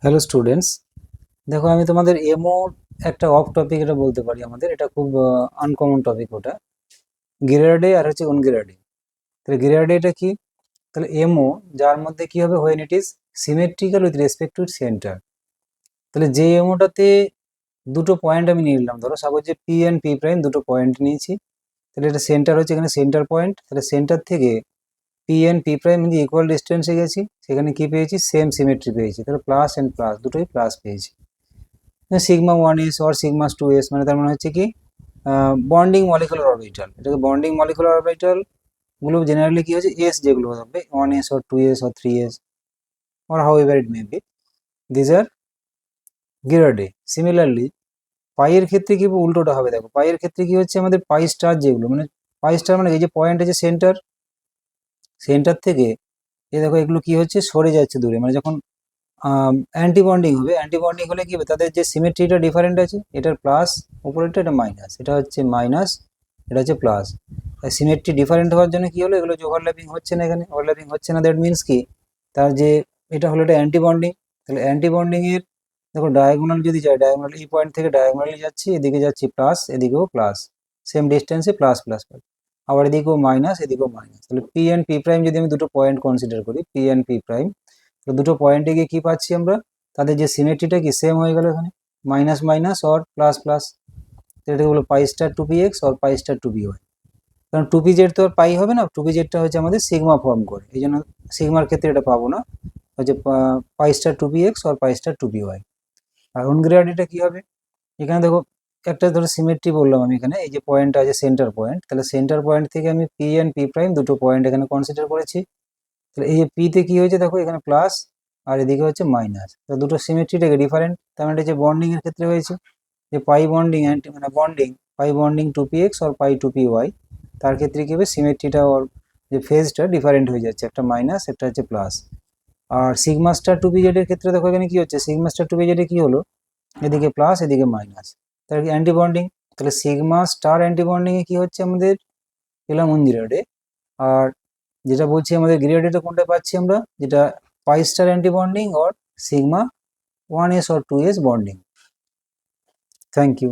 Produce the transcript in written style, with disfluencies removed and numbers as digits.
Hello students, দেখো আমি তোমাদের এমও একটা অফ টপিক এটা বলতে পারি। আমাদের এটা খুব আনকমন টপিক। ওটা গিরার্ডে আর হচ্ছে অনগিরার্ডে। তাহলে গিরার্ডে এটা কি? তাহলে এমও যার মধ্যে কি হবে, when it is symmetrical with respect to centre. তাহলে যে এমওটাতে দুটো পয়েন্ট আমি নিয়ে নিলাম, ধরো সাপোজ যে পি অ্যান্ড পি প্রাইম দুটো পয়েন্ট নিয়েছি, তাহলে এটা সেন্টার হচ্ছে এখানে সেন্টার পয়েন্ট। তাহলে সেন্টার থেকে পি অ্যান্ড পি প্রাইম যদি ইকুয়াল ডিস্টেন্সে গেছি, সেখানে কি পেয়েছি? সেম সিমেট্রি পেয়েছি। তাহলে প্লাস অ্যান্ড প্লাস দুটোই প্লাস পেয়েছি। Sigma one s or sigma two s মানে তার মানে হচ্ছে কি বন্ডিং মলিকুলার অরবিটাল। এটাকে বন্ডিং মলিকুলার অরবিটাল গুলো জেনারেলি কি হচ্ছে এস যেগুলো হবে one s or two s or three s or however it may be, these are গিরার্ডে। সিমিলারলি পাইয়ের ক্ষেত্রে কি উল্টোটা হবে। দেখো পাইয়ের ক্ষেত্রে কি হচ্ছে, আমাদের পাই স্টার যেগুলো মানে পাই স্টার মানে এই যে পয়েন্ট আছে সেন্টার, সেন্টার থেকে এই দেখো এগুলো কি হচ্ছে সরে যাচ্ছে দূরে। মানে যখন অ্যান্টি বন্ডিং হবে, অ্যান্টি বন্ডিং হলে কি হবে, তাদের যে সিমেট্রিটা ডিফারেন্ট আছে, এটার প্লাস উপরেরটা এটা মাইনাস, এটা হচ্ছে মাইনাস, এটা হচ্ছে প্লাস। সিমেট্রি ডিফারেন্ট হওয়ার জন্য কি হলো, এগুলো যে ওভারল্যাপিং হচ্ছে না, এখানে ওভারল্যাপিং হচ্ছে না, দ্যাট মিনস কি তার যে এটা হলো এটা অ্যান্টি বন্ডিং। তাহলে অ্যান্টি বন্ডিং এর দেখো ডায়াগোনাল যদি যায়, ডায়াগোনাল এই পয়েন্ট থেকে ডায়াগোনালি যাচ্ছি, এদিকে যাচ্ছি প্লাস, এদিকেও প্লাস, সেম ডিস্টেন্সে প্লাস প্লাস প্লাস, আবার এদিকেও মাইনাস, এদিকেও মাইনাস। তাহলে পি অ্যান্ড পি প্রাইম যদি আমি দুটো পয়েন্ট কনসিডার করি, পি অ্যান্ড পি প্রাইম, তো দুটো পয়েন্টে গিয়ে কি পাচ্ছি আমরা, তাদের যে সিমেট্রিটা কি সেম হয়ে গেল, এখানে minus minus or plus plus. এটা হলো pi star two p x or pi star two p y. কারণ টু পি জেড তো আর পাই হবে না, টু পি জেডটা হচ্ছে আমাদের সিগমা ফর্ম করে, এই জন্য সিগমার ক্ষেত্রে এটা পাবো না, হচ্ছে pi star two p x or pi star two p y. আর অনগ্রেডিটা কি হবে, এখানে দেখো একটা ধরো সিমেট্রি বললাম আমি, এখানে এই যে পয়েন্ট আছে সেন্টার পয়েন্ট, তাহলে সেন্টার পয়েন্ট থেকে আমি পি অ্যান্ড পি প্রাইম দুটো পয়েন্ট এখানে কনসিডার করেছি। তাহলে এই যে পিতে কি হয়েছে দেখো, এখানে প্লাস আর এদিকে হচ্ছে মাইনাস, তো দুটো সিমেট্রিটাকে ডিফারেন্ট, তার মানে যে বন্ডিং এর ক্ষেত্রে হয়েছে যে পাই বন্ডিং অ্যান্টি মানে bonding pi bonding two p x or pi two p y, তার ক্ষেত্রে কি হবে সিমেট্রিটা ওর যে ফেজটা ডিফারেন্ট হয়ে যাচ্ছে, একটা মাইনাস একটা হচ্ছে প্লাস। আর sigma star two p z এর ক্ষেত্রে দেখো এখানে কি হচ্ছে, sigma star two p z এ কি হলো, এদিকে প্লাস এদিকে মাইনাস, তার কি অ্যান্টি বন্ডিং। তাহলে সিগমা স্টার অ্যান্টি বন্ডিং এ কি হচ্ছে আমাদের এলাম অন আর যেটা বলছি আমাদের গ্রেডেটা কোনটা পাচ্ছি আমরা, যেটা pi star anti bonding or sigma one s or two s bonding. Thank you.